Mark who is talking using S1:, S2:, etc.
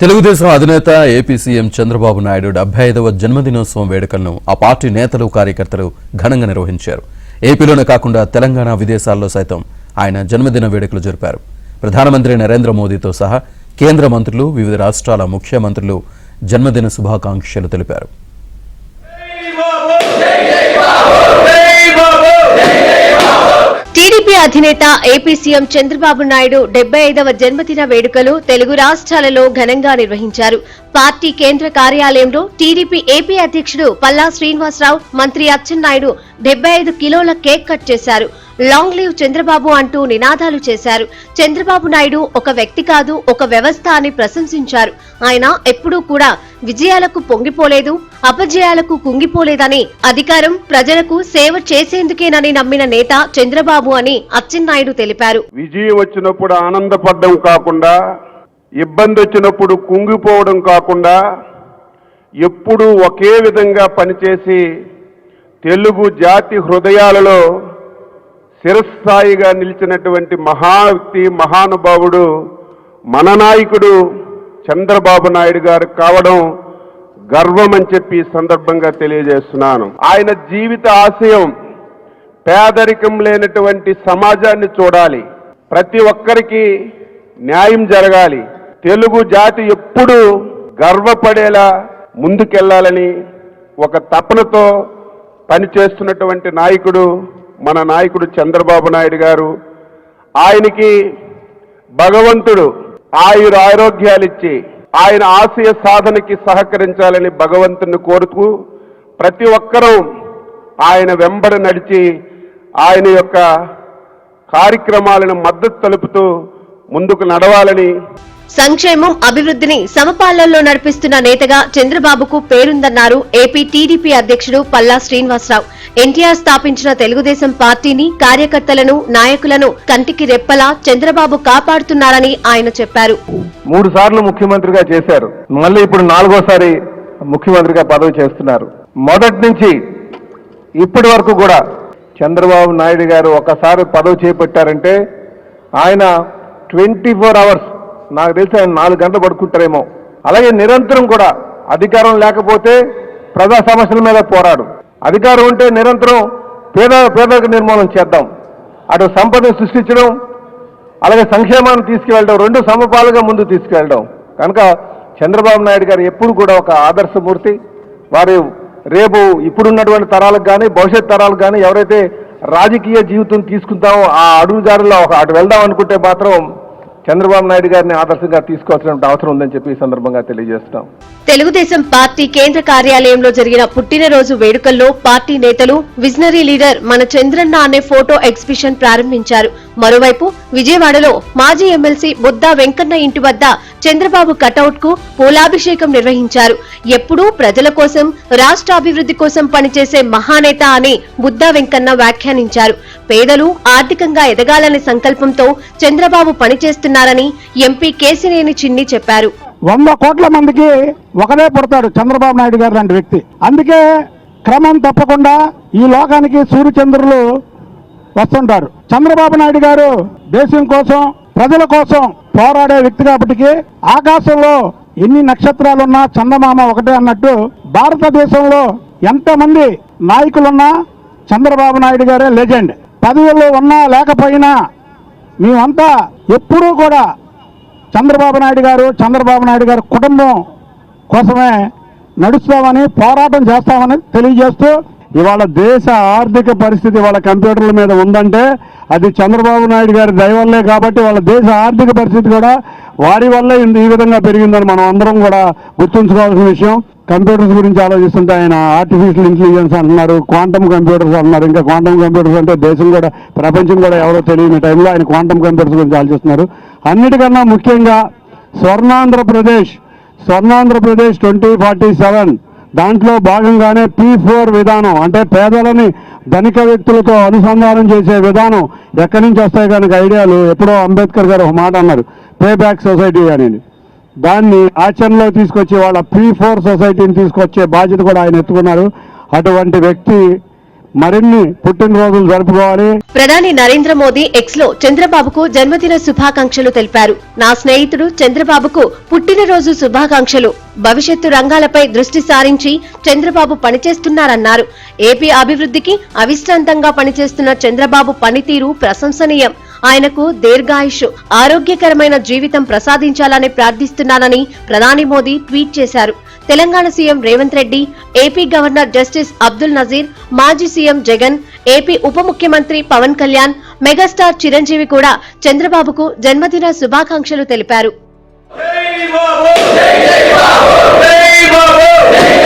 S1: తెలుగుదేశం అధినేత AP CM Chandrababu Naidu 75వ జన్మదినోత్సవం వేడుకలను ఆ పార్టీ నేతలు కార్యకర్తలు ఘనంగా నిర్వహించారు. ఏపీలోనే కాకుండా తెలంగాణ విదేశాల్లో సైతం ఆయన జన్మదిన వేడుకలు జరిపారు. ప్రధానమంత్రి నరేంద్ర మోదీతో సహా కేంద్ర మంత్రులు, వివిధ రాష్ట్రాల ముఖ్యమంత్రులు జన్మదిన శుభాకాంక్షలు తెలిపారు.
S2: టీడీపీ అధినేత ఏపీ సీఎం చంద్రబాబు నాయుడు 75వ జన్మదిన వేడుకలు తెలుగు రాష్ట్రాలలో ఘనంగా నిర్వహించారు. పార్టీ కేంద్ర కార్యాలయంలో టీడీపీ ఏపీ అధ్యక్షుడు పల్లా శ్రీనివాసరావు, మంత్రి అచ్చెన్నాయుడు 75 కిలోల కేక్ కట్ చేశారు. లాంగ్ లివ్ చంద్రబాబు అంటూ నినాదాలు చేశారు. చంద్రబాబు నాయుడు ఒక వ్యక్తి కాదు, ఒక వ్యవస్థ అని ప్రశంసించారు. ఆయన ఎప్పుడూ కూడా విజయాలకు పొంగిపోలేదు, అపజయాలకు కుంగిపోలేదని, అధికారం ప్రజలకు సేవ చేసేందుకేనని నమ్మిన నేత చంద్రబాబు అని అచ్చెన్నాయుడు తెలిపారు.
S3: విజయం వచ్చినప్పుడు ఆనందపడడం కాకుండా, ఇబ్బంది వచ్చినప్పుడు కుంగిపోవడం కాకుండా, ఎప్పుడూ ఒకే విధంగా పనిచేసి తెలుగు జాతి హృదయాలలో శిరస్థాయిగా నిలిచినటువంటి మహావ్యక్తి, మహానుభావుడు మన నాయకుడు చంద్రబాబు నాయుడు గారు కావడం గర్వం అని చెప్పి సందర్భంగా తెలియజేస్తున్నాను. ఆయన జీవిత ఆశయం పేదరికం లేనటువంటి సమాజాన్ని చూడాలి, ప్రతి ఒక్కరికి న్యాయం జరగాలి, తెలుగు జాతి ఎప్పుడూ గర్వపడేలా ముందుకెళ్లాలని ఒక తపనతో పనిచేస్తున్నటువంటి నాయకుడు మన నాయకుడు చంద్రబాబు నాయుడు గారు. ఆయనకి భగవంతుడు ఆరోగ్యాలిచ్చి ఆయన ఆశయ సాధనకి సహకరించాలని భగవంతుని కోరుతూ ప్రతి ఒక్కరూ ఆయన వెంబడి నడిచి ఆయన యొక్క కార్యక్రమాలను మద్దతు తెలుపుతూ ముందుకు నడవాలని,
S2: సంక్షేమం, అభివృద్ధిని సమపాలనలో నడిపిస్తున్న నేతగా చంద్రబాబుకు పేరుందన్నారు ఏపీ టీడీపీ అధ్యక్షుడు పల్లా శ్రీనివాసరావు. ఎన్టీఆర్ స్థాపించిన తెలుగుదేశం పార్టీని, కార్యకర్తలను, నాయకులను కంటికి రెప్పలా చంద్రబాబు కాపాడుతున్నారని ఆయన చెప్పారు.
S4: 3 సార్లు ముఖ్యమంత్రిగా చేశారు, మళ్ళీ ఇప్పుడు 4వసారి ముఖ్యమంత్రిగా పదవి చేస్తున్నారు. మొదటి నుంచి ఇప్పటి వరకు కూడా చంద్రబాబు నాయుడు గారు ఒకసారి పదవి చేపట్టారంటే ఆయన 24 అవర్స్, నాకు తెలిసి ఆయన 4 గంటలు పడుకుంటారేమో. అలాగే నిరంతరం కూడా అధికారం లేకపోతే ప్రజా సమస్యల మీద పోరాడు, అధికారం ఉంటే నిరంతరం పేదరిక నిర్మూలన చేద్దాం, అటు సంపదను సృష్టించడం, అలాగే సంక్షేమాన్ని తీసుకువెళ్ళడం, 2 సమపాలుగా ముందు తీసుకువెళ్ళడం. కనుక చంద్రబాబు నాయుడు గారు ఎప్పుడు కూడా ఒక ఆదర్శమూర్తి. వారు రేపు ఇప్పుడున్నటువంటి తరాలకు కానీ భవిష్యత్ తరాలకు కానీ ఎవరైతే రాజకీయ జీవితం తీసుకుంటామో ఆ అడుగుజారులో అటు వెళ్దాం అనుకుంటే మాత్రం చంద్రబాబు నాయుడు గారిని ఆదర్శంగా తీసుకోవాల్సిన అవసరం ఉందని చెప్పి ఈ సందర్భంగా తెలియజేస్తున్నాం.
S2: తెలుగుదేశం పార్టీ కేంద్ర కార్యాలయంలో జరిగిన పుట్టినరోజు వేడుకల్లో పార్టీ నేతలు విజనరీ లీడర్ మన చంద్రన్న అనే ఫోటో ఎగ్జిబిషన్ ప్రారంభించారు. మరోవైపు విజయవాడలో మాజీ ఎమ్మెల్సీ బుద్దా వెంకన్న ఇంటి వద్ద చంద్రబాబు కటౌట్ కు పూలాభిషేకం నిర్వహించారు. ఎప్పుడూ ప్రజల కోసం, రాష్ట్ర అభివృద్ధి కోసం పనిచేసే మహానేత అని బుద్దా వెంకన్న వ్యాఖ్యానించారు. పేదలు ఆర్థికంగా ఎదగాలనే సంకల్పంతో చంద్రబాబు పనిచేస్తున్నారని ఎంపీ కేశినేని చిన్ని చెప్పారు.
S5: 100 కోట్ల మందికి ఒకరే పుడతాడు చంద్రబాబు నాయుడు గారు లాంటి వ్యక్తి. అందుకే క్రమం తప్పకుండా ఈ లోకానికి సూర్యచంద్రులు వస్తుంటారు. చంద్రబాబు నాయుడు గారు దేశం కోసం, ప్రజల కోసం పోరాడే వ్యక్తి కాబట్టి ఆకాశంలో ఎన్ని నక్షత్రాలున్నా చందమామ ఒకటే అన్నట్టు భారతదేశంలో ఎంతమంది నాయకులున్నా చంద్రబాబు నాయుడు గారే లెజెండ్. పదవుల్లో ఉన్నా లేకపోయినా మేమంతా ఎప్పుడూ కూడా చంద్రబాబు నాయుడు గారు కుటుంబం కోసమే నడుస్తామని, పోరాటం చేస్తామని తెలియజేస్తూ, ఇవాళ దేశ ఆర్థిక పరిస్థితి వాళ్ళ కంప్యూటర్ల మీద ఉందంటే అది చంద్రబాబు నాయుడు గారి దయ వల్లే. కాబట్టి వాళ్ళ దేశ ఆర్థిక పరిస్థితి కూడా వారి వల్లే ఈ విధంగా పెరిగిందని మనం అందరం కూడా గుర్తుంచుకోవాల్సిన విషయం. కంప్యూటర్స్ గురించి ఆలోచిస్తుంటే ఆయన ఆర్టిఫిషియల్ ఇంటెలిజెన్స్ అంటున్నారు, క్వాంటమ్ కంప్యూటర్స్ అంటున్నారు. ఇంకా క్వాంటమ్ కంప్యూటర్స్ అంటే దేశం కూడా, ప్రపంచం కూడా ఎవరో తెలియని టైంలో ఆయన క్వాంటమ్ కంప్యూటర్స్ గురించి ఆలోచిస్తున్నారు. అన్నిటికన్నా ముఖ్యంగా స్వర్ణాంధ్రప్రదేశ్ 2047 దాంట్లో భాగంగానే P4 విధానం, అంటే పేదలని ధనిక వ్యక్తులతో అనుసంధానం చేసే విధానం ఎక్కడి నుంచి వస్తాయి కనుక ఐడియాలు. ఎప్పుడో అంబేద్కర్ గారు ఒక మాట అన్నారు, పే బ్యాక్ సొసైటీ అనేది. దాన్ని ఆచరణలో తీసుకొచ్చి వాళ్ళ P4 సొసైటీని తీసుకొచ్చే బాధ్యత కూడా ఆయన ఎత్తుకున్నారు. అటువంటి వ్యక్తి మరిన్ని పుట్టినరోజులు జరుపుకోవాలి.
S2: ప్రధాని నరేంద్ర మోదీ ఎక్స్ లో చంద్రబాబుకు జన్మదిన శుభాకాంక్షలు తెలిపారు. నా స్నేహితుడు చంద్రబాబుకు పుట్టినరోజు శుభాకాంక్షలు. భవిష్యత్తు రంగాలపై దృష్టి సారించి చంద్రబాబు పనిచేస్తున్నారన్నారు. ఏపీ అభివృద్ధికి అవిశ్రాంతంగా పనిచేస్తున్న చంద్రబాబు పనితీరు ప్రశంసనీయం. ఆయనకు దీర్ఘాయుష్, ఆరోగ్యకరమైన జీవితం ప్రసాదించాలని ప్రార్థిస్తున్నానని ప్రధాని మోదీ ట్వీట్ చేశారు. Telangana CM Revanth Reddy, AP governor justice Abdul Nazeer, మాజీ సీఎం జగన్, ఏపీ ఉప ముఖ్యమంత్రి పవన్ కళ్యాణ్, మెగాస్టార్ చిరంజీవి కూడా చంద్రబాబుకు జన్మదిన శుభాకాంక్షలు తెలిపారు.
S6: జై బాబు జై బాబు జై బాబు